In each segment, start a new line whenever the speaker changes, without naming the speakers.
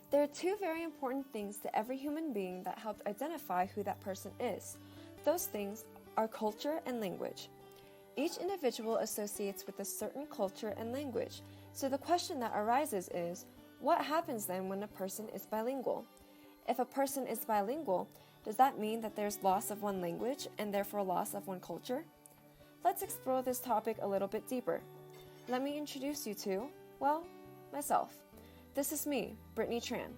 There are two very important things to every human being that help identify who that person is. Those things are culture and language. Each individual associates with a certain culture and language, so the question that arises is, what happens then when a person is bilingual? If a person is bilingual, does that mean that there's loss of one language and therefore loss of one culture? Let's explore this topic a little bit deeper. Let me introduce you to, well, myself. This is me, Brittany Tran.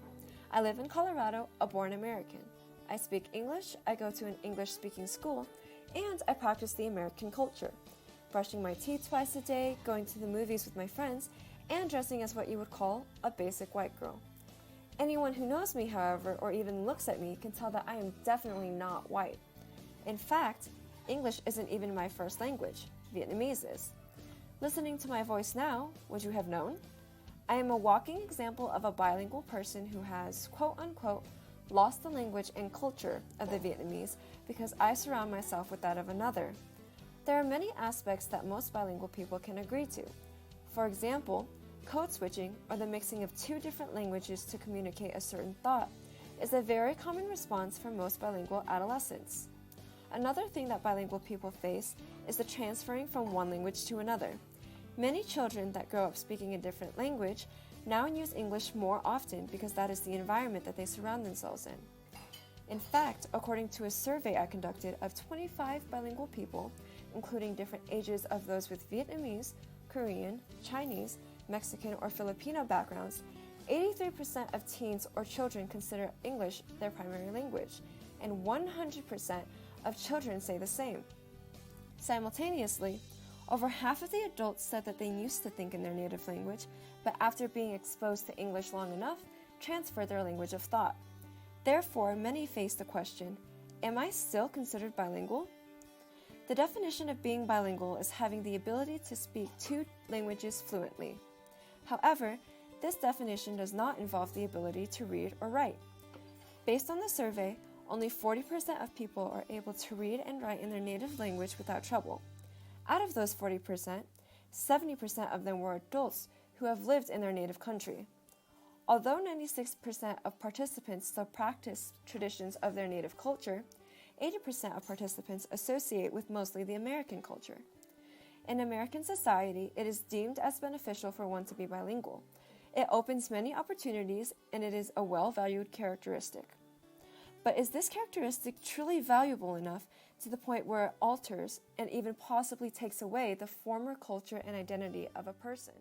I live in Colorado, a born American. I speak English, I go to an English-speaking school, and I practice the American culture. Brushing my teeth twice a day, going to the movies with my friends, and dressing as what you would call a basic white girl. Anyone who knows me, however, or even looks at me can tell that I am definitely not white. In fact, English isn't even my first language, Vietnamese is. Listening to my voice now, would you have known? I am a walking example of a bilingual person who has, quote-unquote, lost the language and culture of the Vietnamese because I surround myself with that of another. There are many aspects that most bilingual people can agree to. For example, code switching, or the mixing of two different languages to communicate a certain thought, is a very common response for most bilingual adolescents. Another thing that bilingual people face is the transferring from one language to another. Many children that grow up speaking a different language now use English more often because that is the environment that they surround themselves in. In fact, according to a survey I conducted of 25 bilingual people, including different ages of those with Vietnamese, Korean, Chinese, Mexican, or Filipino backgrounds, 83% of teens or children consider English their primary language, and 100% of children say the same. Simultaneously, over half of the adults said that they used to think in their native language, but after being exposed to English long enough, transferred their language of thought. Therefore, many face the question, am I still considered bilingual? The definition of being bilingual is having the ability to speak two languages fluently. However, this definition does not involve the ability to read or write. Based on the survey, only 40% of people are able to read and write in their native language without trouble. Out of those 40%, 70% of them were adults who have lived in their native country. Although 96% of participants still practice traditions of their native culture, 80% of participants associate with mostly the American culture. In American society, it is deemed as beneficial for one to be bilingual. It opens many opportunities and it is a well-valued characteristic. But is this characteristic truly valuable enough to the point where it alters and even possibly takes away the former culture and identity of a person?